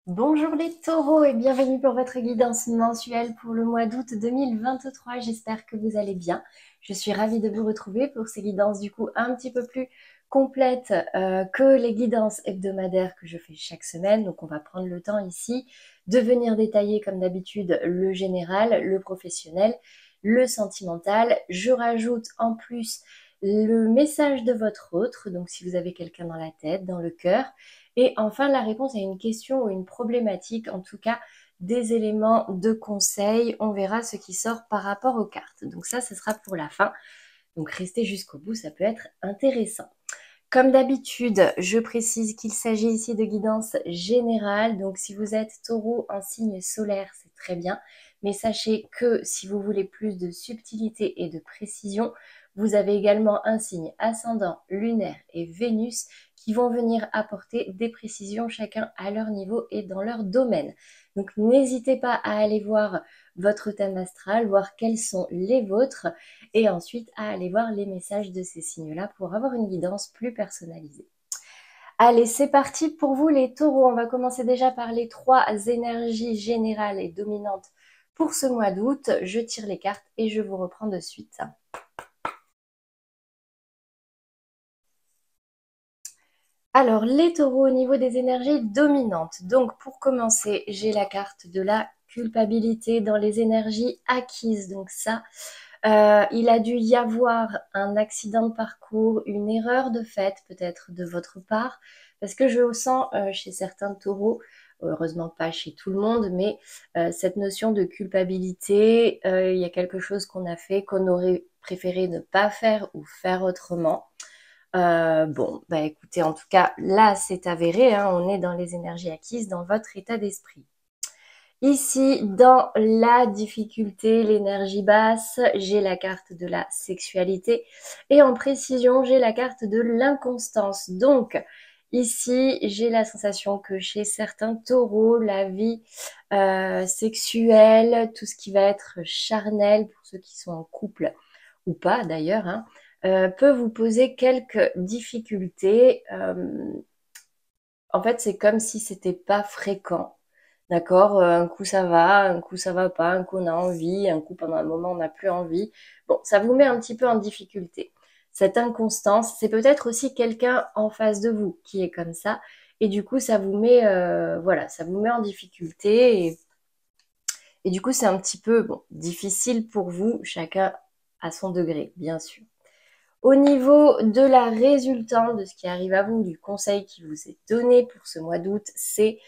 Bonjour les taureaux et bienvenue pour votre guidance mensuelle pour le mois d'août 2023. J'espère que vous allez bien. Je suis ravie de vous retrouver pour ces guidances du coup un petit peu plus complètes que les guidances hebdomadaires que je fais chaque semaine. Donc on va prendre le temps ici de venir détailler comme d'habitude le général, le professionnel, le sentimental. Je rajoute en plus le message de votre autre, donc si vous avez quelqu'un dans la tête, dans le cœur. Et enfin, la réponse à une question ou une problématique, en tout cas des éléments de conseil. On verra ce qui sort par rapport aux cartes. Donc ça, ce sera pour la fin. Donc restez jusqu'au bout, ça peut être intéressant. Comme d'habitude, je précise qu'il s'agit ici de guidance générale. Donc si vous êtes taureau en signe solaire, c'est très bien. Mais sachez que si vous voulez plus de subtilité et de précision, vous avez également un signe ascendant, lunaire et Vénus qui vont venir apporter des précisions chacun à leur niveau et dans leur domaine. Donc n'hésitez pas à aller voir votre thème astral, voir quels sont les vôtres et ensuite à aller voir les messages de ces signes-là pour avoir une guidance plus personnalisée. Allez, c'est parti pour vous les taureaux. On va commencer déjà par les trois énergies générales et dominantes pour ce mois d'août. Je tire les cartes et je vous reprends de suite. Alors, les taureaux au niveau des énergies dominantes. Donc, pour commencer, j'ai la carte de la culpabilité dans les énergies acquises. Donc ça, il a dû y avoir un accident de parcours, une erreur de fait peut-être de votre part, parce que je sens chez certains taureaux, heureusement pas chez tout le monde, mais cette notion de culpabilité, il y a quelque chose qu'on a fait qu'on aurait préféré ne pas faire ou faire autrement. Bon, bah écoutez, en tout cas, là, c'est avéré, hein, on est dans les énergies acquises, dans votre état d'esprit. Ici, dans la difficulté, l'énergie basse, j'ai la carte de la sexualité et en précision, j'ai la carte de l'inconstance. Donc, ici, j'ai la sensation que chez certains taureaux, la vie sexuelle, tout ce qui va être charnel pour ceux qui sont en couple ou pas d'ailleurs, hein, peut vous poser quelques difficultés. En fait, c'est comme si c'était pas fréquent. D'accord? Un coup ça va, un coup ça va pas, un coup on a envie, un coup pendant un moment on n'a plus envie. Bon, ça vous met un petit peu en difficulté. Cette inconstance, c'est peut-être aussi quelqu'un en face de vous qui est comme ça. Et du coup, ça vous met, voilà, ça vous met en difficulté. Et du coup, c'est un petit peu, bon, difficile pour vous, chacun à son degré, bien sûr. Au niveau de la résultante de ce qui arrive à vous, du conseil qui vous est donné pour ce mois d'août, c'est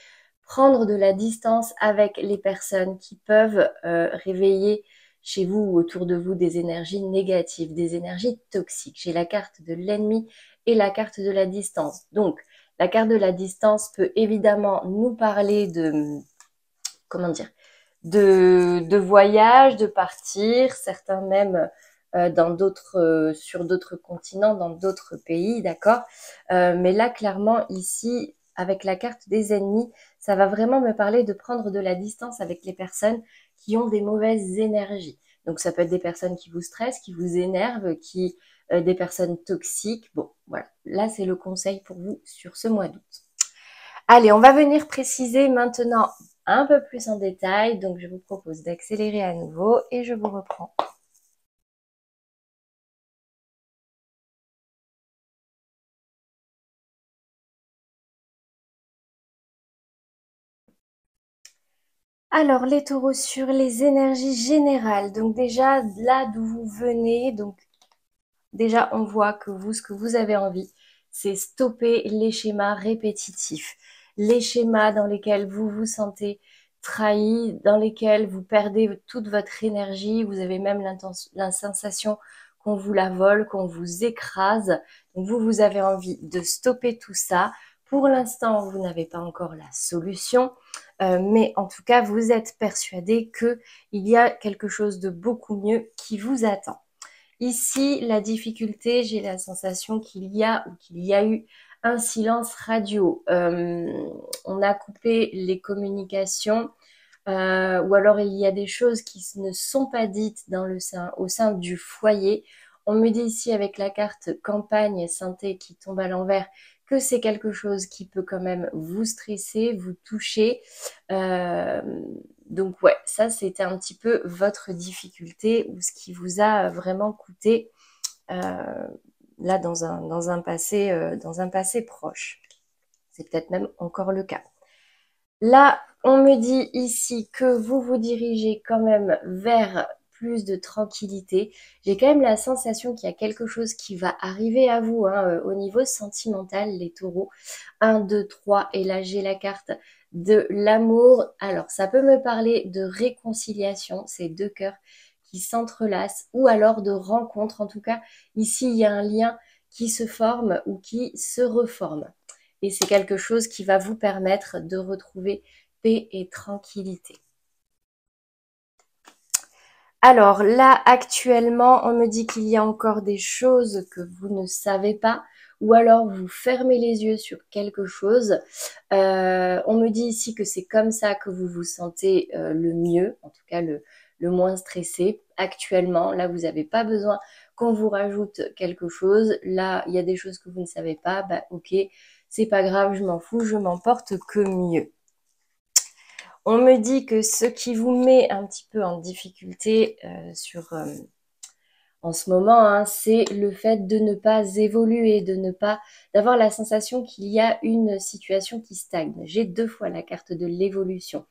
prendre de la distance avec les personnes qui peuvent réveiller chez vous ou autour de vous des énergies négatives, des énergies toxiques. J'ai la carte de l'ennemi et la carte de la distance. Donc, la carte de la distance peut évidemment nous parler de, comment dire, de voyage, de partir, certains même dans d'autres, sur d'autres continents, dans d'autres pays, d'accord. Mais là, clairement, ici, avec la carte des ennemis, ça va vraiment me parler de prendre de la distance avec les personnes qui ont des mauvaises énergies. Donc, ça peut être des personnes qui vous stressent, qui vous énervent, des personnes toxiques. Bon, voilà. Là, c'est le conseil pour vous sur ce mois d'août. Allez, on va venir préciser maintenant un peu plus en détail. Donc, je vous propose d'accélérer à nouveau et je vous reprends. Alors, les taureaux sur les énergies générales. Donc, déjà, là d'où vous venez, donc, déjà, on voit que vous, ce que vous avez envie, c'est stopper les schémas répétitifs. Les schémas dans lesquels vous vous sentez trahi, dans lesquels vous perdez toute votre énergie, vous avez même la sensation qu'on vous la vole, qu'on vous écrase. Donc vous, vous avez envie de stopper tout ça. Pour l'instant, vous n'avez pas encore la solution, mais en tout cas, vous êtes persuadé qu'il y a quelque chose de beaucoup mieux qui vous attend. Ici, la difficulté, j'ai la sensation qu'il y a eu un silence radio. On a coupé les communications, ou alors il y a des choses qui ne sont pas dites au sein du foyer. On me dit ici avec la carte campagne synthé qui tombe à l'envers que c'est quelque chose qui peut quand même vous stresser, vous toucher. Donc ouais, ça c'était un petit peu votre difficulté ou ce qui vous a vraiment coûté là dans un passé proche. C'est peut-être même encore le cas. Là, on me dit ici que vous vous dirigez quand même vers plus de tranquillité. J'ai quand même la sensation qu'il y a quelque chose qui va arriver à vous au niveau sentimental, les taureaux. 1, 2, 3, et là j'ai la carte de l'amour. Alors, ça peut me parler de réconciliation, ces deux cœurs qui s'entrelacent, ou alors de rencontre. En tout cas, ici, il y a un lien qui se forme ou qui se reforme. Et c'est quelque chose qui va vous permettre de retrouver paix et tranquillité. Alors là, actuellement, on me dit qu'il y a encore des choses que vous ne savez pas, ou alors vous fermez les yeux sur quelque chose. On me dit ici que c'est comme ça que vous vous sentez le mieux, en tout cas le moins stressé actuellement. Là, vous n'avez pas besoin qu'on vous rajoute quelque chose. Là, il y a des choses que vous ne savez pas. Bah ok, c'est pas grave, je m'en fous, je m'en porte que mieux. On me dit que ce qui vous met un petit peu en difficulté en ce moment, c'est le fait de ne pas évoluer, d'avoir la sensation qu'il y a une situation qui stagne. J'ai 2 fois la carte de l'évolution.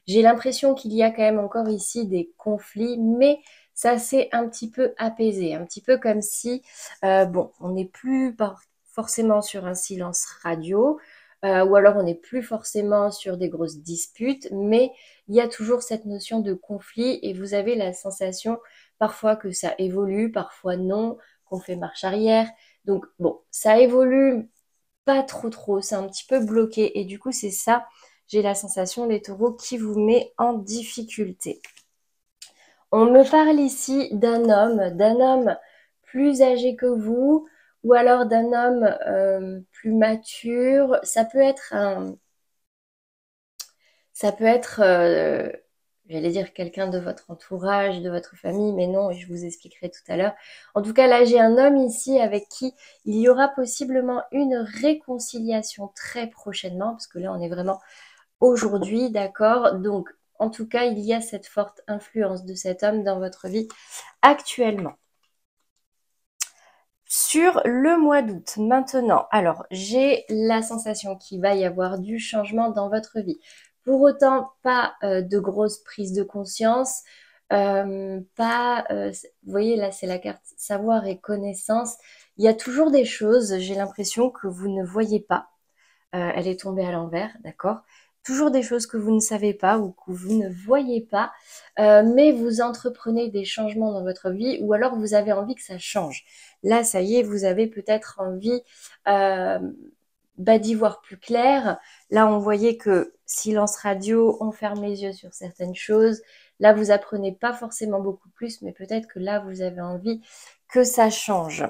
J'ai l'impression qu'il y a quand même encore ici des conflits, mais ça s'est un petit peu apaisé, un petit peu comme si, on n'est plus forcément sur un silence radio, ou alors on n'est plus forcément sur des grosses disputes, mais il y a toujours cette notion de conflit et vous avez la sensation parfois que ça évolue, parfois non, qu'on fait marche arrière. Donc bon, ça évolue pas trop, c'est un petit peu bloqué et du coup c'est ça, j'ai la sensation les taureaux qui vous met en difficulté. On me parle ici d'un homme plus âgé que vous, ou alors d'un homme plus mature. Ça peut être j'allais dire quelqu'un de votre entourage, de votre famille, mais non, et je vous expliquerai tout à l'heure. En tout cas, là, j'ai un homme ici avec qui il y aura possiblement une réconciliation très prochainement, parce que là, on est vraiment aujourd'hui, d'accord? Donc, en tout cas, il y a cette forte influence de cet homme dans votre vie actuellement. Sur le mois d'août, maintenant, alors j'ai la sensation qu'il va y avoir du changement dans votre vie. Pour autant, pas de grosses prises de conscience, vous voyez là c'est la carte savoir et connaissance. Il y a toujours des choses, j'ai l'impression que vous ne voyez pas. Elle est tombée à l'envers, d'accord? Toujours des choses que vous ne savez pas ou que vous ne voyez pas, mais vous entreprenez des changements dans votre vie ou alors vous avez envie que ça change. Là, ça y est, vous avez peut-être envie d'y voir plus clair. Là, on voyait que silence radio, on ferme les yeux sur certaines choses. Là, vous apprenez pas forcément beaucoup plus, mais peut-être que là, vous avez envie que ça change.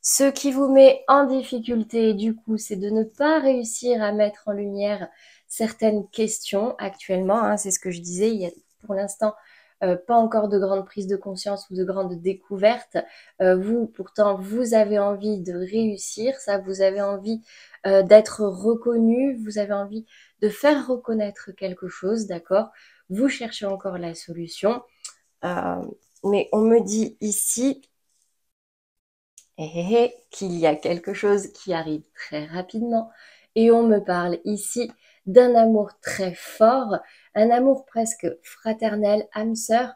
Ce qui vous met en difficulté, du coup, c'est de ne pas réussir à mettre en lumière certaines questions actuellement. C'est ce que je disais, il y a pour l'instant pas encore de grande prise de conscience ou de grande découverte. Vous, pourtant, vous avez envie de réussir, ça, vous avez envie d'être reconnu, vous avez envie de faire reconnaître quelque chose, d'accord? Vous cherchez encore la solution. Mais on me dit ici qu'il y a quelque chose qui arrive très rapidement. Et on me parle ici d'un amour très fort, un amour presque fraternel, âme sœur,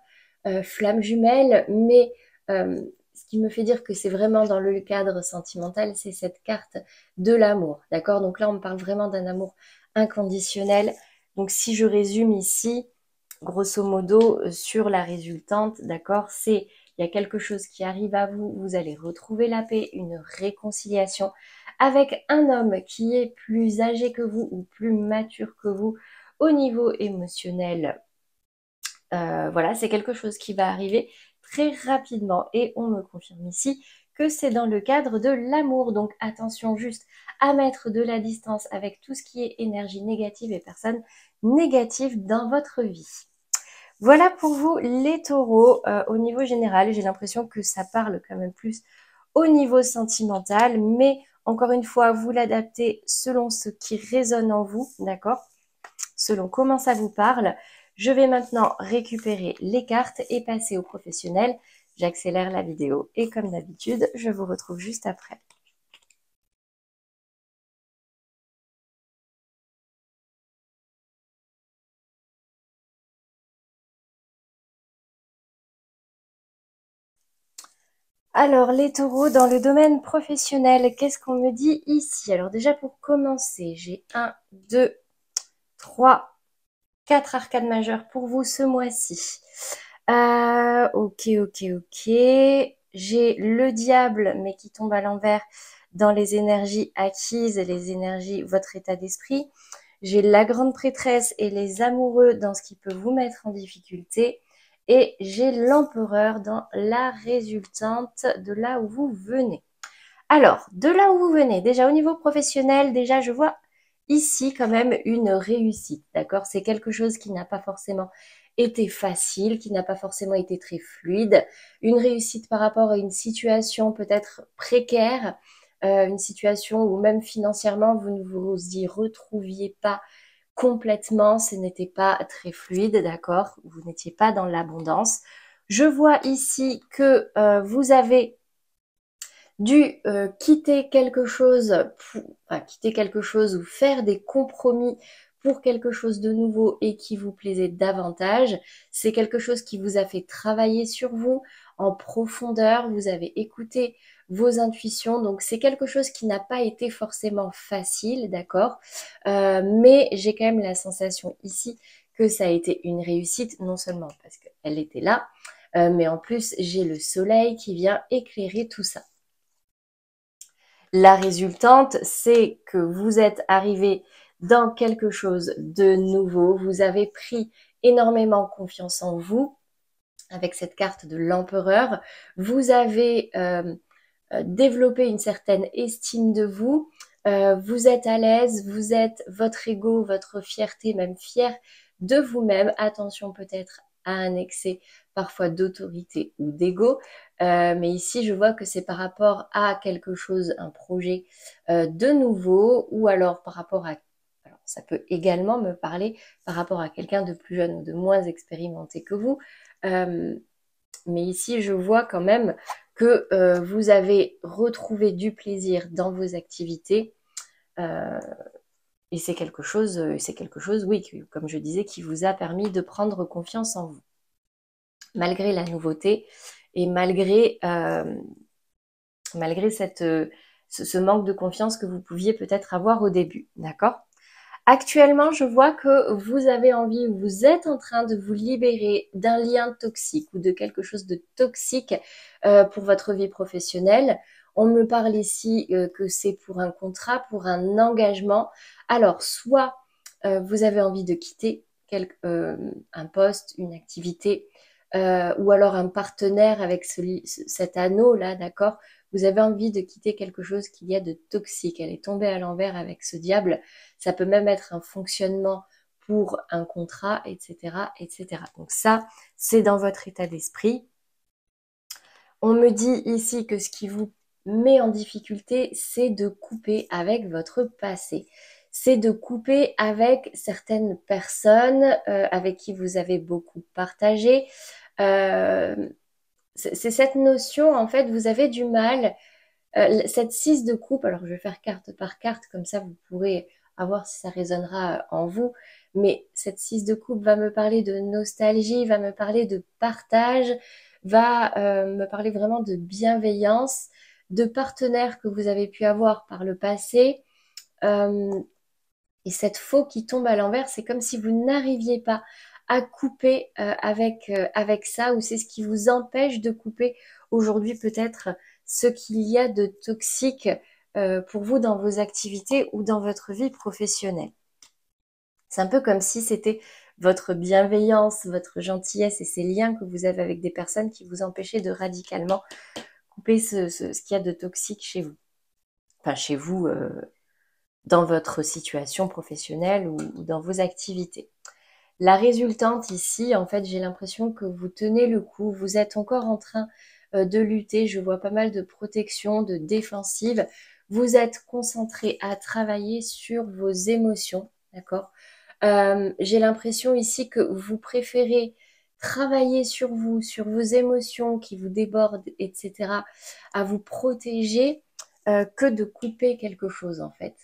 flamme jumelle, mais ce qui me fait dire que c'est vraiment dans le cadre sentimental, c'est cette carte de l'amour, d'accord? Donc là, on me parle vraiment d'un amour inconditionnel. Donc si je résume ici, grosso modo, sur la résultante, d'accord, c'est il y a quelque chose qui arrive à vous, vous allez retrouver la paix, une réconciliation avec un homme qui est plus âgé que vous ou plus mature que vous au niveau émotionnel. Voilà, c'est quelque chose qui va arriver très rapidement et on me confirme ici que c'est dans le cadre de l'amour. Donc attention juste à mettre de la distance avec tout ce qui est énergie négative et personnes négatives dans votre vie. Voilà pour vous les taureaux. Au niveau général, j'ai l'impression que ça parle quand même plus au niveau sentimental, mais encore une fois, vous l'adaptez selon ce qui résonne en vous, d'accord? Selon comment ça vous parle. Je vais maintenant récupérer les cartes et passer au professionnel. J'accélère la vidéo et comme d'habitude, je vous retrouve juste après. Alors, les taureaux, dans le domaine professionnel, qu'est-ce qu'on me dit ici? Alors déjà, pour commencer, j'ai 1, 2, 3, 4 arcades majeures pour vous ce mois-ci. Ok, ok, ok. J'ai le diable, mais qui tombe à l'envers dans les énergies acquises et les énergies, votre état d'esprit. J'ai la grande prêtresse et les amoureux dans ce qui peut vous mettre en difficulté. Et j'ai l'empereur dans la résultante de là où vous venez. Alors, de là où vous venez, déjà au niveau professionnel, déjà je vois ici quand même une réussite, d'accord? C'est quelque chose qui n'a pas forcément été facile, qui n'a pas forcément été très fluide. Une réussite par rapport à une situation peut-être précaire, une situation où même financièrement vous ne vous y retrouviez pas complètement, ce n'était pas très fluide, d'accord? Vous n'étiez pas dans l'abondance. Je vois ici que vous avez dû quitter quelque chose, quitter quelque chose ou faire des compromis pour quelque chose de nouveau et qui vous plaisait davantage. C'est quelque chose qui vous a fait travailler sur vous en profondeur. Vous avez écouté vos intuitions. Donc c'est quelque chose qui n'a pas été forcément facile, d'accord? Mais j'ai quand même la sensation ici que ça a été une réussite, non seulement parce qu'elle était là, mais en plus j'ai le soleil qui vient éclairer tout ça. La résultante, c'est que vous êtes arrivé dans quelque chose de nouveau. Vous avez pris énormément confiance en vous avec cette carte de l'empereur. Vous avez développé une certaine estime de vous. Vous êtes à l'aise, vous êtes votre ego, votre fierté, même fier de vous-même. Attention peut-être à un excès parfois d'autorité ou d'ego. Mais ici, je vois que c'est par rapport à quelque chose, un projet de nouveau, ou alors par rapport à... Alors, ça peut également me parler par rapport à quelqu'un de plus jeune ou de moins expérimenté que vous. Mais ici, je vois quand même que vous avez retrouvé du plaisir dans vos activités. Et c'est quelque chose, oui, comme je disais, qui vous a permis de prendre confiance en vous. Malgré la nouveauté et malgré ce manque de confiance que vous pouviez peut-être avoir au début, d'accord? Actuellement, je vois que vous avez envie, vous êtes en train de vous libérer d'un lien toxique ou de quelque chose de toxique pour votre vie professionnelle. On me parle ici que c'est pour un contrat, pour un engagement. Alors, soit vous avez envie de quitter un poste, une activité, ou alors un partenaire avec cet anneau-là, d'accord? Vous avez envie de quitter quelque chose qu'il y a de toxique. Elle est tombée à l'envers avec ce diable. Ça peut même être un fonctionnement pour un contrat, etc., etc. Donc ça, c'est dans votre état d'esprit. On me dit ici que ce qui vous met en difficulté, c'est de couper avec votre passé. C'est de couper avec certaines personnes avec qui vous avez beaucoup partagé. C'est cette notion, en fait, vous avez du mal. Cette 6 de coupe, alors je vais faire carte par carte, comme ça vous pourrez voir si ça résonnera en vous. Mais cette 6 de coupe va me parler de nostalgie, va me parler de partage, va me parler vraiment de bienveillance, de partenaires que vous avez pu avoir par le passé. Et cette faux qui tombe à l'envers, c'est comme si vous n'arriviez pas à couper avec ça, ou c'est ce qui vous empêche de couper aujourd'hui peut-être ce qu'il y a de toxique pour vous dans vos activités ou dans votre vie professionnelle. C'est un peu comme si c'était votre bienveillance, votre gentillesse et ces liens que vous avez avec des personnes qui vous empêchaient de radicalement couper ce qu'il y a de toxique chez vous. Enfin, chez vous, dans votre situation professionnelle ou dans vos activités. La résultante ici, en fait, j'ai l'impression que vous tenez le coup, vous êtes encore en train de lutter, je vois pas mal de protection, de défensive, vous êtes concentré à travailler sur vos émotions, d'accord? J'ai l'impression ici que vous préférez travailler sur vous, sur vos émotions qui vous débordent, etc., à vous protéger que de couper quelque chose en fait.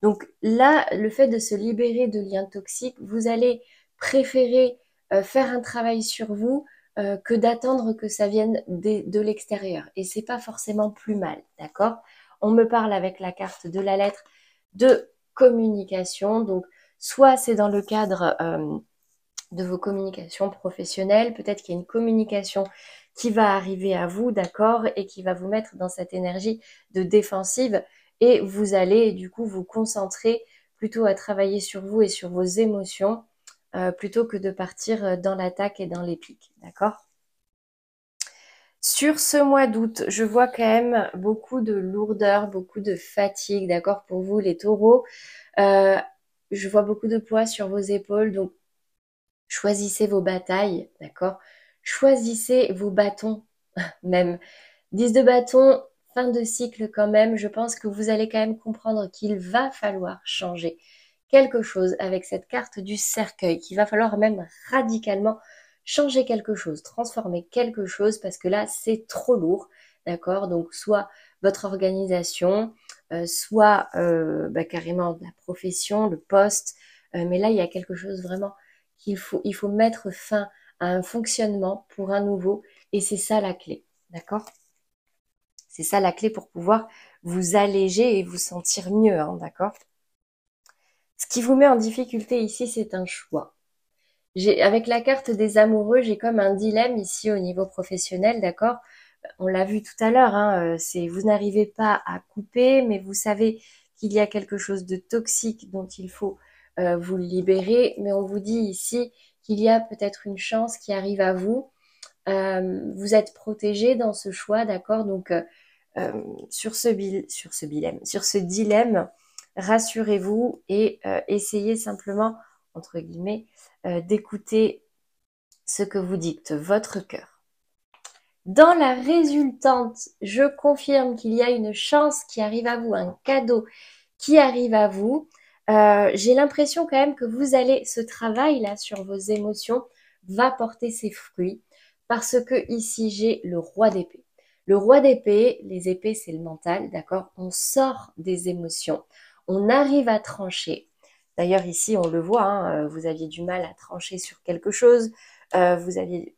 Donc là, le fait de se libérer de liens toxiques, vous allez préférer faire un travail sur vous que d'attendre que ça vienne de l'extérieur. Et c'est pas forcément plus mal, d'accord? On me parle avec la carte de la lettre de communication, donc soit c'est dans le cadre de vos communications professionnelles, peut-être qu'il y a une communication qui va arriver à vous, d'accord, et qui va vous mettre dans cette énergie de défensive, et vous allez du coup vous concentrer plutôt à travailler sur vous et sur vos émotions, plutôt que de partir dans l'attaque et dans les pics, d'accord? Sur ce mois d'août, je vois quand même beaucoup de lourdeur, beaucoup de fatigue, d'accord, pour vous les taureaux. Euh, je vois beaucoup de poids sur vos épaules, donc choisissez vos batailles, d'accord? Choisissez vos bâtons, même. 10 de bâton, fin de cycle quand même. Je pense que vous allez quand même comprendre qu'il va falloir changer quelque chose avec cette carte du cercueil, qu'il va falloir même radicalement changer quelque chose, transformer quelque chose, parce que là, c'est trop lourd, d'accord? Donc, soit votre organisation, soit carrément la profession, le poste, mais là, il y a quelque chose vraiment il faut mettre fin à un fonctionnement pour un nouveau, et c'est ça la clé, d'accord? C'est ça la clé pour pouvoir vous alléger et vous sentir mieux, hein, d'accord? Ce qui vous met en difficulté ici, c'est un choix. Avec la carte des amoureux, j'ai comme un dilemme ici au niveau professionnel, d'accord? On l'a vu tout à l'heure, hein, c'est vous n'arrivez pas à couper, mais vous savez qu'il y a quelque chose de toxique dont il faut vous libérer, mais on vous dit ici qu'il y a peut-être une chance qui arrive à vous. Vous êtes protégé dans ce choix, d'accord? Donc sur ce dilemme, rassurez-vous et essayez simplement, entre guillemets, d'écouter ce que vous dicte votre cœur. Dans la résultante, je confirme qu'il y a une chance qui arrive à vous, un cadeau qui arrive à vous. J'ai l'impression quand même que ce travail là sur vos émotions va porter ses fruits parce que ici j'ai le roi d'épée. Le roi d'épée, les épées c'est le mental, d'accord? On sort des émotions, on arrive à trancher. D'ailleurs ici on le voit, hein, vous aviez du mal à trancher sur quelque chose, vous aviez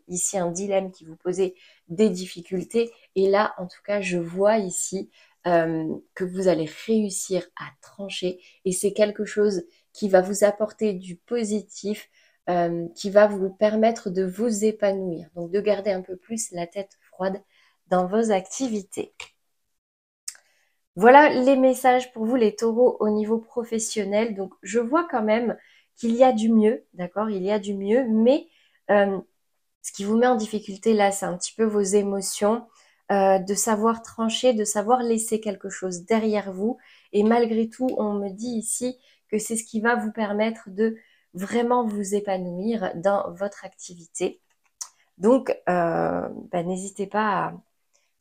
ici un dilemme qui vous posait des difficultés, et là en tout cas je vois ici que vous allez réussir à trancher, et c'est quelque chose qui va vous apporter du positif, qui va vous permettre de vous épanouir, donc de garder un peu plus la tête froide dans vos activités. Voilà les messages pour vous les taureaux au niveau professionnel. Donc je vois quand même qu'il y a du mieux, d'accord? Il y a du mieux, mais ce qui vous met en difficulté là, c'est un petit peu vos émotions, de savoir trancher, de savoir laisser quelque chose derrière vous. Et malgré tout, on me dit ici que c'est ce qui va vous permettre de vraiment vous épanouir dans votre activité. Donc, n'hésitez pas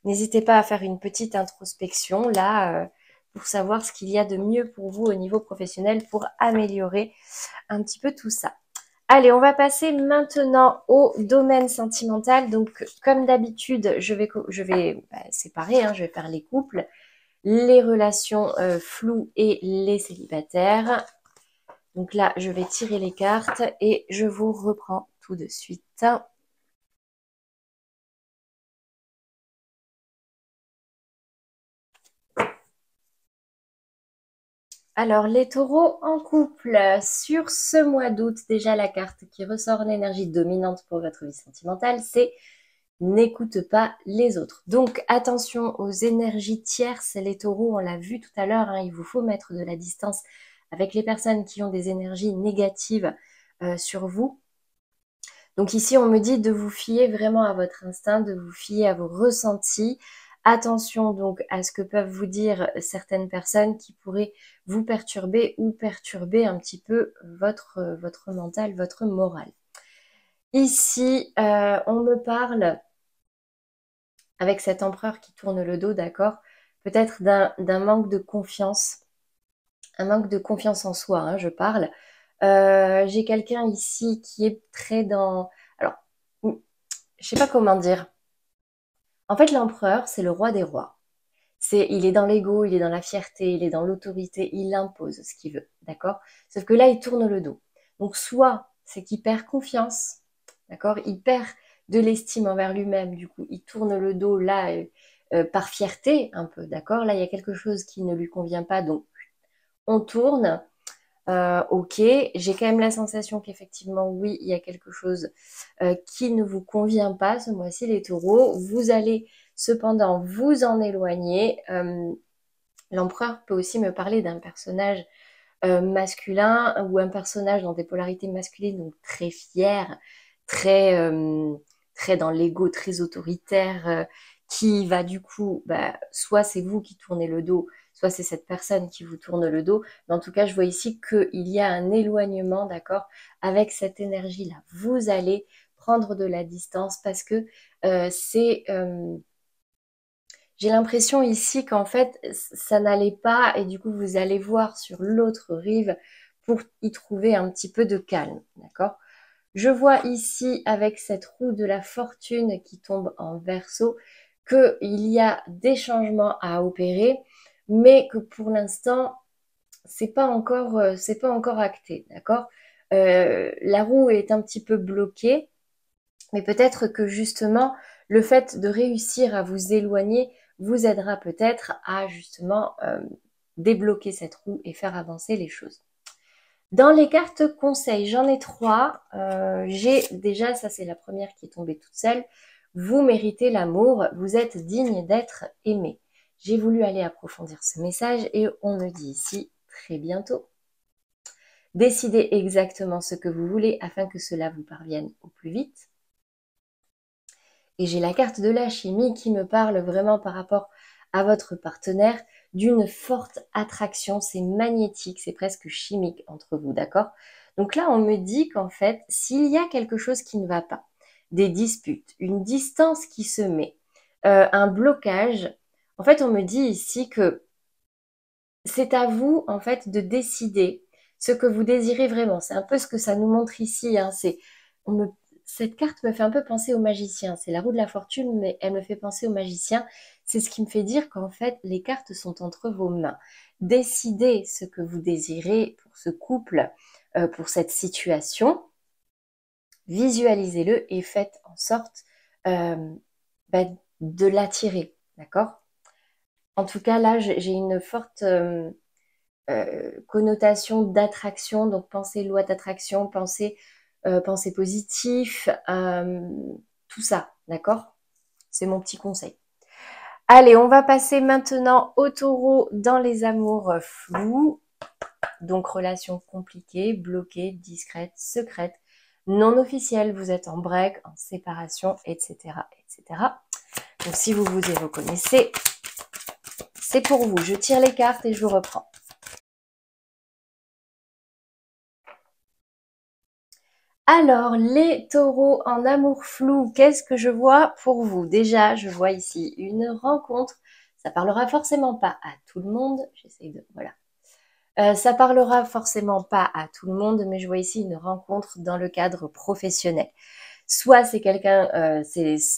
à faire une petite introspection là, pour savoir ce qu'il y a de mieux pour vous au niveau professionnel pour améliorer un petit peu tout ça. Allez, on va passer maintenant au domaine sentimental. Donc, comme d'habitude, je vais séparer, hein, je vais faire les couples, les relations floues et les célibataires. Donc là, je vais tirer les cartes et je vous reprends tout de suite. Alors, les taureaux en couple, sur ce mois d'août, déjà la carte qui ressort en énergie dominante pour votre vie sentimentale, c'est n'écoute pas les autres. Donc attention aux énergies tierces, les taureaux, on l'a vu tout à l'heure, hein, il vous faut mettre de la distance avec les personnes qui ont des énergies négatives sur vous. Donc ici, on me dit de vous fier vraiment à votre instinct, de vous fier à vos ressentis. Attention donc à ce que peuvent vous dire certaines personnes qui pourraient vous perturber ou perturber un petit peu votre mental, votre morale. Ici, on me parle avec cet empereur qui tourne le dos, d'accord? peut-être d'un manque de confiance, un manque de confiance en soi, hein, je parle. J'ai quelqu'un ici qui est très dans... Alors, je sais pas comment dire. En fait, l'empereur, c'est le roi des rois. Il est dans l'ego, il est dans la fierté, il est dans l'autorité, il impose ce qu'il veut, d'accord? Sauf que là, il tourne le dos. Donc, soit c'est qu'il perd confiance, d'accord? Il perd de l'estime envers lui-même, du coup, il tourne le dos là par fierté un peu, d'accord? Là, il y a quelque chose qui ne lui convient pas, donc on tourne. Ok, j'ai quand même la sensation qu'effectivement, oui, il y a quelque chose qui ne vous convient pas ce mois-ci, les taureaux. Vous allez cependant vous en éloigner. L'empereur peut aussi me parler d'un personnage masculin ou un personnage dans des polarités masculines, donc très fier, très, très dans l'ego, très autoritaire, qui va du coup, bah, soit c'est vous qui tournez le dos, soit c'est cette personne qui vous tourne le dos. Mais en tout cas, je vois ici qu'il y a un éloignement, d'accord, avec cette énergie-là. Vous allez prendre de la distance parce que c'est... j'ai l'impression ici qu'en fait, ça n'allait pas et du coup, vous allez voir sur l'autre rive pour y trouver un petit peu de calme, d'accord? Je vois ici, avec cette roue de la fortune qui tombe en verso, qu'il y a des changements à opérer, mais que pour l'instant, c'est pas encore acté, d'accord? La roue est un petit peu bloquée, mais peut-être que justement, le fait de réussir à vous éloigner vous aidera peut-être à justement débloquer cette roue et faire avancer les choses. Dans les cartes conseils, j'en ai trois. J'ai déjà, ça c'est la première qui est tombée toute seule. Vous méritez l'amour, vous êtes digne d'être aimé. J'ai voulu aller approfondir ce message et on me dit ici très bientôt. Décidez exactement ce que vous voulez afin que cela vous parvienne au plus vite. Et j'ai la carte de la chimie qui me parle vraiment par rapport à votre partenaire d'une forte attraction. C'est magnétique, c'est presque chimique entre vous, d'accord? Donc là, on me dit qu'en fait, s'il y a quelque chose qui ne va pas, des disputes, une distance qui se met, un blocage, en fait, on me dit ici que c'est à vous, en fait, de décider ce que vous désirez vraiment. C'est un peu ce que ça nous montre ici, hein. On me Cette carte me fait un peu penser au magicien. C'est la roue de la fortune, mais elle me fait penser au magicien. C'est ce qui me fait dire qu'en fait, les cartes sont entre vos mains. Décidez ce que vous désirez pour ce couple, pour cette situation. Visualisez-le et faites en sorte euh, bah, de l'attirer. D'accord? En tout cas, là, j'ai une forte connotation d'attraction. Donc, pensez loi d'attraction, pensez positif, tout ça, d'accord? C'est mon petit conseil. Allez, on va passer maintenant au taureau dans les amours flous. Donc, relations compliquées, bloquées, discrètes, secrètes, non officielles. Vous êtes en break, en séparation, etc., etc. Donc, si vous vous y reconnaissez, c'est pour vous. Je tire les cartes et je vous reprends. Alors, les taureaux en amour flou, qu'est-ce que je vois pour vous? Déjà, je vois ici une rencontre. Ça parlera forcément pas à tout le monde. J'essaye de... Voilà. Ça parlera forcément pas à tout le monde, mais je vois ici une rencontre dans le cadre professionnel. Soit c'est quelqu'un,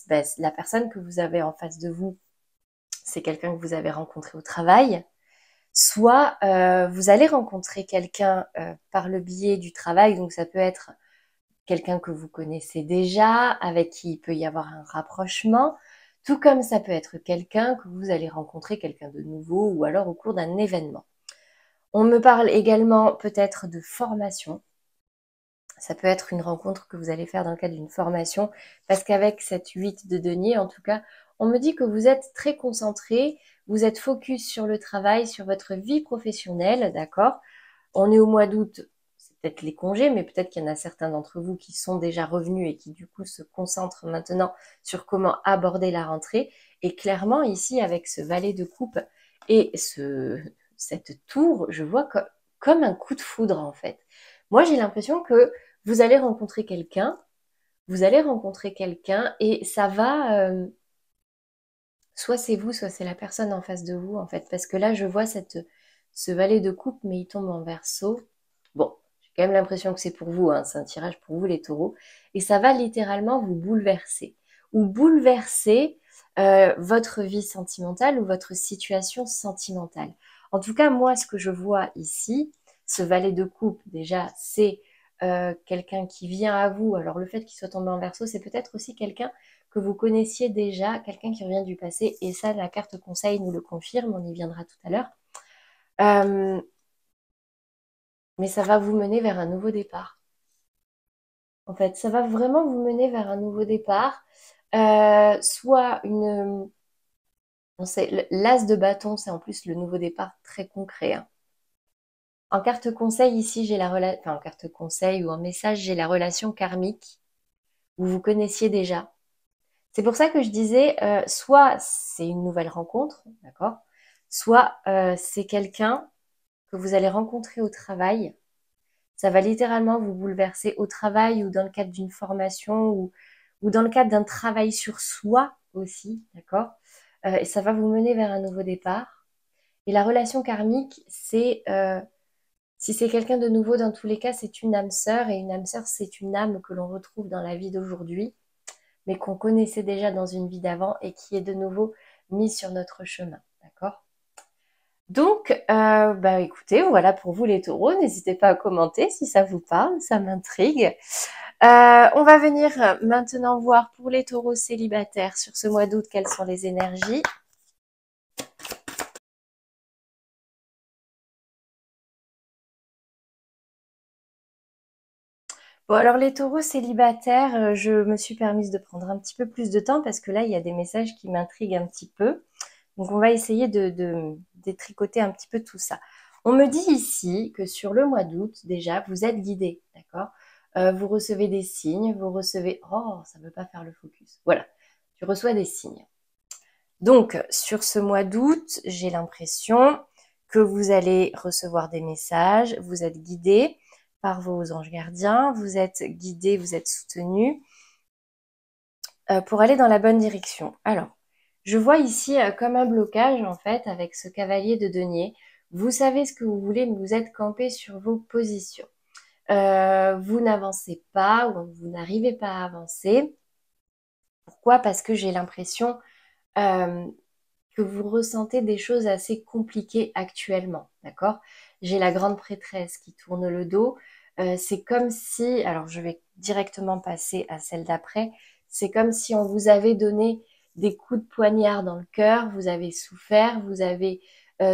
ben, la personne que vous avez en face de vous, c'est quelqu'un que vous avez rencontré au travail. Soit vous allez rencontrer quelqu'un par le biais du travail, donc ça peut être quelqu'un que vous connaissez déjà, avec qui il peut y avoir un rapprochement, tout comme ça peut être quelqu'un que vous allez rencontrer, quelqu'un de nouveau, ou alors au cours d'un événement. On me parle également peut-être de formation. Ça peut être une rencontre que vous allez faire dans le cadre d'une formation, parce qu'avec cette 8 de denier, en tout cas, on me dit que vous êtes très concentré, vous êtes focus sur le travail, sur votre vie professionnelle, d'accord? On est au mois d'août, c'est peut-être les congés, mais peut-être qu'il y en a certains d'entre vous qui sont déjà revenus et qui du coup se concentrent maintenant sur comment aborder la rentrée. Et clairement, ici, avec ce valet de coupe et cette tour, je vois comme un coup de foudre en fait. Moi, j'ai l'impression que vous allez rencontrer quelqu'un, et ça va soit c'est vous, soit c'est la personne en face de vous, en fait. Parce que là, je vois ce valet de coupe, mais il tombe en verso. Bon, j'ai quand même l'impression que c'est pour vous, hein, c'est un tirage pour vous, les taureaux. Et ça va littéralement vous bouleverser. Ou bouleverser votre vie sentimentale ou votre situation sentimentale. En tout cas, moi, ce que je vois ici, ce valet de coupe, déjà, c'est quelqu'un qui vient à vous. Alors, le fait qu'il soit tombé en verso, c'est peut-être aussi quelqu'un que vous connaissiez déjà, quelqu'un qui revient du passé. Et ça, la carte conseil nous le confirme, on y viendra tout à l'heure. Mais ça va vous mener vers un nouveau départ. En fait, ça va vraiment vous mener vers un nouveau départ. Soit une... L'as de bâton, c'est en plus le nouveau départ très concret, hein. En carte conseil, ici, j'ai la relation... Enfin, en carte conseil ou en message, j'ai la relation karmique. Vous vous connaissiez déjà. C'est pour ça que je disais, soit c'est une nouvelle rencontre, d'accord? Soit c'est quelqu'un que vous allez rencontrer au travail. Ça va littéralement vous bouleverser au travail ou dans le cadre d'une formation ou dans le cadre d'un travail sur soi aussi, d'accord? Et ça va vous mener vers un nouveau départ. Et la relation karmique, c'est si c'est quelqu'un de nouveau, dans tous les cas, c'est une âme sœur. Et une âme sœur, c'est une âme que l'on retrouve dans la vie d'aujourd'hui, mais qu'on connaissait déjà dans une vie d'avant et qui est de nouveau mise sur notre chemin, d'accord? Donc, bah écoutez, voilà pour vous les taureaux. N'hésitez pas à commenter si ça vous parle, ça m'intrigue. On va venir maintenant voir pour les taureaux célibataires sur ce mois d'août quelles sont les énergies. Bon, alors les taureaux célibataires, je me suis permise de prendre un petit peu plus de temps parce que là, il y a des messages qui m'intriguent un petit peu. Donc, on va essayer de détricoter un petit peu tout ça. On me dit ici que sur le mois d'août, déjà, vous êtes guidé, d'accord? Vous recevez des signes, vous recevez... Oh, ça ne veut pas faire le focus. Voilà, tu reçois des signes. Donc, sur ce mois d'août, j'ai l'impression que vous allez recevoir des messages, vous êtes guidé par vos anges gardiens, vous êtes guidé, vous êtes soutenu pour aller dans la bonne direction. Alors, je vois ici comme un blocage en fait avec ce cavalier de denier. Vous savez ce que vous voulez, mais vous êtes campé sur vos positions. Vous n'avancez pas ou vous n'arrivez pas à avancer. Pourquoi? Parce que j'ai l'impression euh, que vous ressentez des choses assez compliquées actuellement, d'accord? J'ai la grande prêtresse qui tourne le dos. C'est comme si, alors je vais directement passer à celle d'après, c'est comme si on vous avait donné des coups de poignard dans le cœur, vous avez souffert, vous avez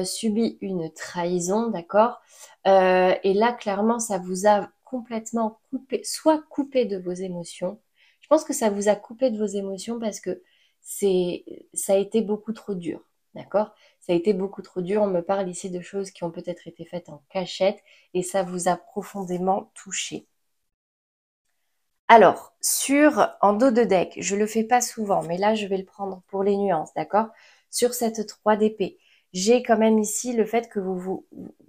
subi une trahison, d'accord? Et là, clairement, ça vous a complètement coupé, soit coupé de vos émotions. Je pense que ça vous a coupé de vos émotions parce que c'est, ça a été beaucoup trop dur, d'accord? Ça a été beaucoup trop dur. On me parle ici de choses qui ont peut-être été faites en cachette et ça vous a profondément touché. Alors, en dos de deck, je le fais pas souvent, mais là, je vais le prendre pour les nuances, d'accord? Sur cette 3 d'épée, j'ai quand même ici le fait que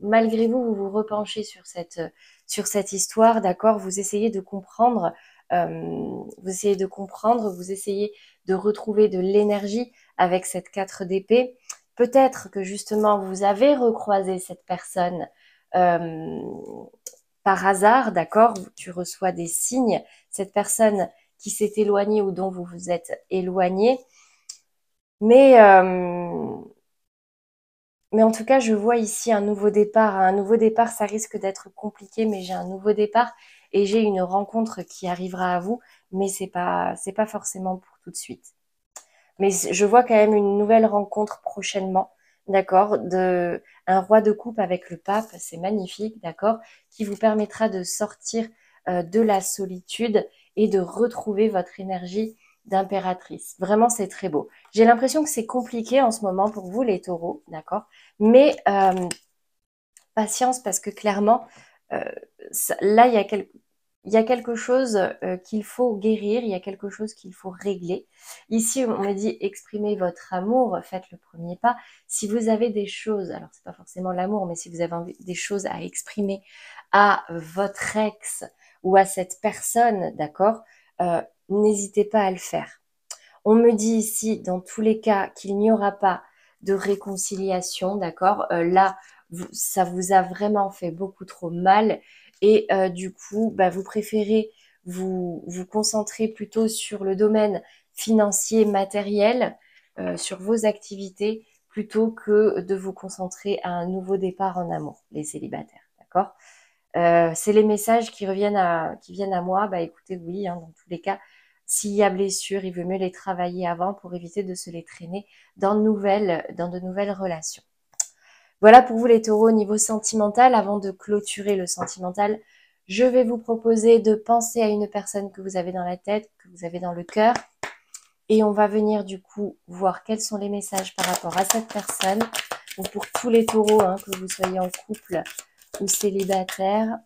malgré vous, vous vous repenchez sur cette histoire, d'accord? Vous essayez de comprendre, vous essayez de retrouver de l'énergie avec cette 4 d'épée. Peut-être que justement, vous avez recroisé cette personne euh, par hasard, d'accord? Tu reçois des signes, cette personne qui s'est éloignée ou dont vous vous êtes éloigné. Mais, euh, mais en tout cas, je vois ici un nouveau départ. Un nouveau départ, ça risque d'être compliqué, mais j'ai un nouveau départ et j'ai une rencontre qui arrivera à vous, mais c'est pas forcément pour tout de suite. Mais je vois quand même une nouvelle rencontre prochainement, d'accord, un roi de coupe avec le pape, c'est magnifique, d'accord, qui vous permettra de sortir de la solitude et de retrouver votre énergie d'impératrice. Vraiment, c'est très beau. J'ai l'impression que c'est compliqué en ce moment pour vous, les taureaux, d'accord, mais patience parce que clairement, euh, là, il y a quelque chose qu'il faut guérir, il y a quelque chose qu'il faut régler. Ici, on me dit exprimez votre amour, faites le premier pas. Si vous avez des choses, alors c'est pas forcément l'amour, mais si vous avez des choses à exprimer à votre ex ou à cette personne, d'accord, n'hésitez pas à le faire. On me dit ici, dans tous les cas, qu'il n'y aura pas de réconciliation, d'accord? Là, ça vous a vraiment fait beaucoup trop mal et du coup, bah, vous préférez vous concentrer plutôt sur le domaine financier, matériel, sur vos activités, plutôt que de vous concentrer à un nouveau départ en amour, les célibataires, d'accord? C'est les messages qui viennent à moi. Bah écoutez, oui, hein, dans tous les cas, s'il y a blessure, il vaut mieux les travailler avant pour éviter de se les traîner dans de nouvelles relations. Voilà pour vous les taureaux au niveau sentimental. Avant de clôturer le sentimental, je vais vous proposer de penser à une personne que vous avez dans la tête, que vous avez dans le cœur. Et on va venir du coup voir quels sont les messages par rapport à cette personne. Donc pour tous les taureaux, hein, que vous soyez en couple ou célibataire,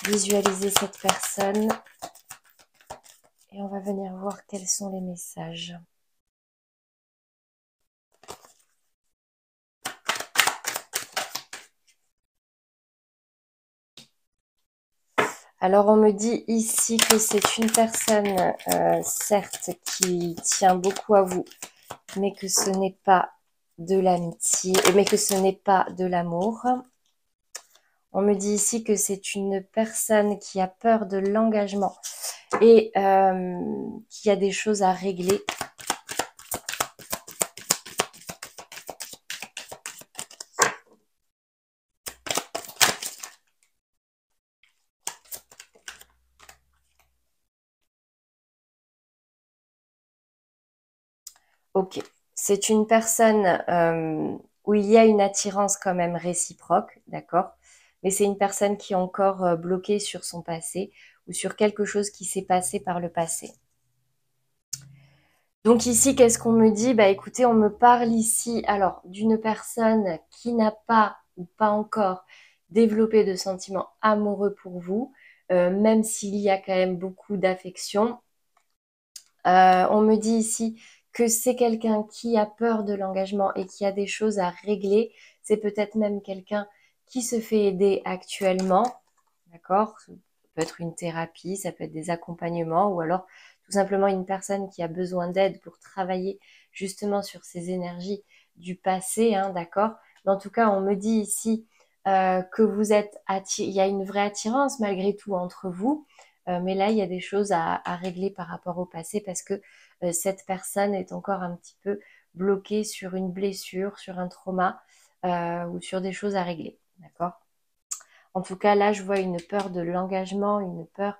visualisez cette personne et on va venir voir quels sont les messages. Alors on me dit ici que c'est une personne, certes, qui tient beaucoup à vous, mais que ce n'est pas de l'amitié, mais que ce n'est pas de l'amour. On me dit ici que c'est une personne qui a peur de l'engagement et qui a des choses à régler. Ok, c'est une personne où il y a une attirance quand même réciproque, d'accord? Mais c'est une personne qui est encore bloquée sur son passé ou sur quelque chose qui s'est passé par le passé. Donc ici, qu'est-ce qu'on me dit? Bah écoutez, on me parle ici alors d'une personne qui n'a pas ou pas encore développé de sentiments amoureux pour vous, même s'il y a quand même beaucoup d'affection. On me dit ici que c'est quelqu'un qui a peur de l'engagement et qui a des choses à régler. C'est peut-être même quelqu'un qui se fait aider actuellement, d'accord? Ça peut être une thérapie, ça peut être des accompagnements ou alors tout simplement une personne qui a besoin d'aide pour travailler justement sur ses énergies du passé, hein, d'accord? Mais en tout cas, on me dit ici que vous êtes il y a une vraie attirance malgré tout entre vous. Mais là, il y a des choses à régler par rapport au passé parce que cette personne est encore un petit peu bloquée sur une blessure, sur un trauma ou sur des choses à régler. D'accord? En tout cas, là, je vois une peur de l'engagement, euh,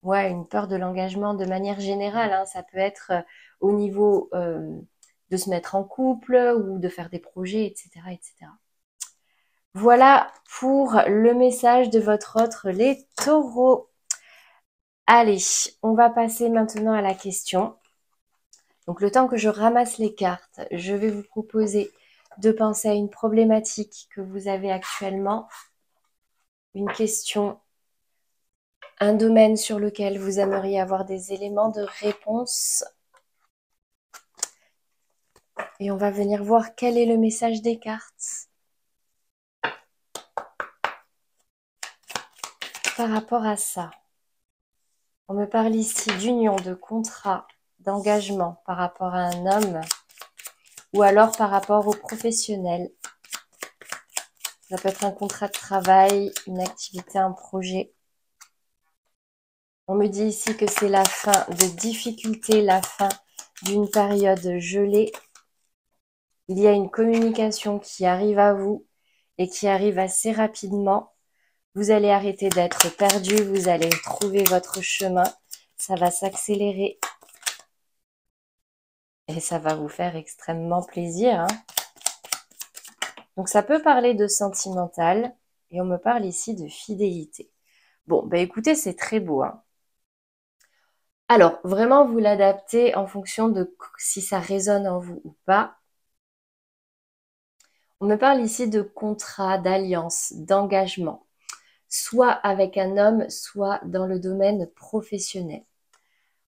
une peur de l'engagement de manière générale, hein. Ça peut être au niveau de se mettre en couple ou de faire des projets, etc., etc. Voilà pour le message de votre autre, les taureaux. Allez, on va passer maintenant à la question. Donc le temps que je ramasse les cartes, je vais vous proposer de penser à une problématique que vous avez actuellement, une question, un domaine sur lequel vous aimeriez avoir des éléments de réponse. Et on va venir voir quel est le message des cartes par rapport à ça. On me parle ici d'union, de contrat, d'engagement par rapport à un homme ou alors par rapport au professionnel. Ça peut être un contrat de travail, une activité, un projet. On me dit ici que c'est la fin de difficultés, la fin d'une période gelée. Il y a une communication qui arrive à vous et qui arrive assez rapidement. Vous allez arrêter d'être perdu, vous allez trouver votre chemin. Ça va s'accélérer et ça va vous faire extrêmement plaisir, hein. Donc ça peut parler de sentimental et on me parle ici de fidélité. Bon, bah écoutez, c'est très beau, hein. Alors, vraiment, vous l'adaptez en fonction de si ça résonne en vous ou pas. On me parle ici de contrat, d'alliance, d'engagement, soit avec un homme, soit dans le domaine professionnel.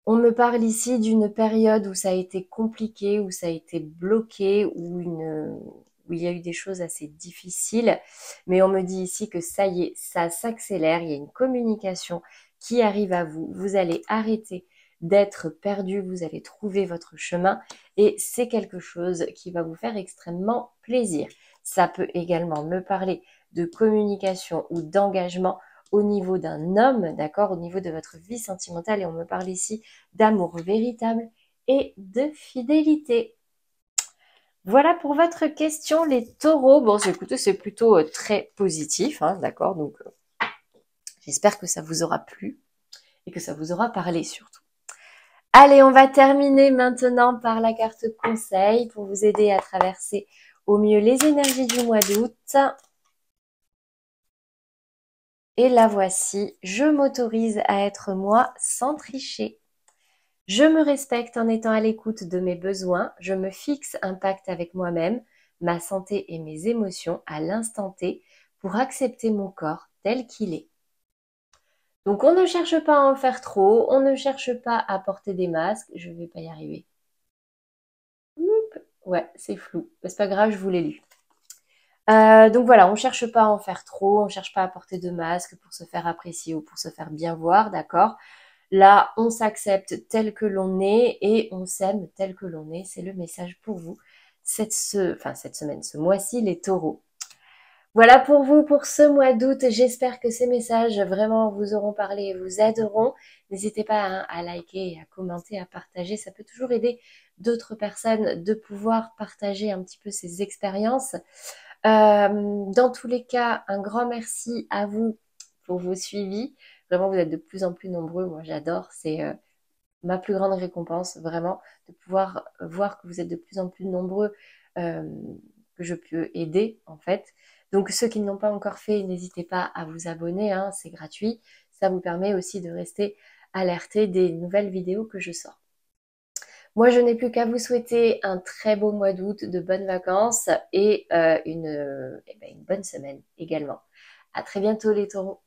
On me parle ici d'une période où ça a été compliqué, où ça a été bloqué, où il y a eu des choses assez difficiles. Mais on me dit ici que ça y est, ça s'accélère, il y a une communication qui arrive à vous. Vous allez arrêter d'être perdu, vous allez trouver votre chemin et c'est quelque chose qui va vous faire extrêmement plaisir. Ça peut également me parler de communication ou d'engagement au niveau d'un homme, d'accord, au niveau de votre vie sentimentale et on me parle ici d'amour véritable et de fidélité. Voilà pour votre question, les taureaux. Bon, écoutez, c'est plutôt très positif, hein, d'accord, donc j'espère que ça vous aura plu et que ça vous aura parlé surtout. Allez, on va terminer maintenant par la carte conseil pour vous aider à traverser au mieux les énergies du mois d'août. Et la voici, je m'autorise à être moi sans tricher. Je me respecte en étant à l'écoute de mes besoins, je me fixe un pacte avec moi-même, ma santé et mes émotions à l'instant T pour accepter mon corps tel qu'il est. Donc on ne cherche pas à en faire trop, on ne cherche pas à porter des masques, je ne vais pas y arriver. Ouais, c'est flou, c'est pas grave, je vous l'ai lu. Donc voilà, on ne cherche pas à en faire trop, on ne cherche pas à porter de masque pour se faire apprécier ou pour se faire bien voir, d'accord? Là, on s'accepte tel que l'on est et on s'aime tel que l'on est. C'est le message pour vous cette semaine, ce mois-ci, les taureaux. Voilà pour vous pour ce mois d'août. J'espère que ces messages vraiment vous auront parlé et vous aideront. N'hésitez pas hein, à liker, à commenter, à partager. Ça peut toujours aider d'autres personnes de pouvoir partager un petit peu ces expériences. Dans tous les cas, un grand merci à vous pour vos suivis. Vraiment, vous êtes de plus en plus nombreux. Moi, j'adore. C'est ma plus grande récompense, vraiment, de pouvoir voir que vous êtes de plus en plus nombreux, que je peux aider, en fait. Donc, ceux qui ne l'ont pas encore fait, n'hésitez pas à vous abonner. Hein, c'est gratuit. Ça vous permet aussi de rester alerté des nouvelles vidéos que je sors. Moi, je n'ai plus qu'à vous souhaiter un très beau mois d'août, de bonnes vacances et une bonne semaine également. À très bientôt les taureaux.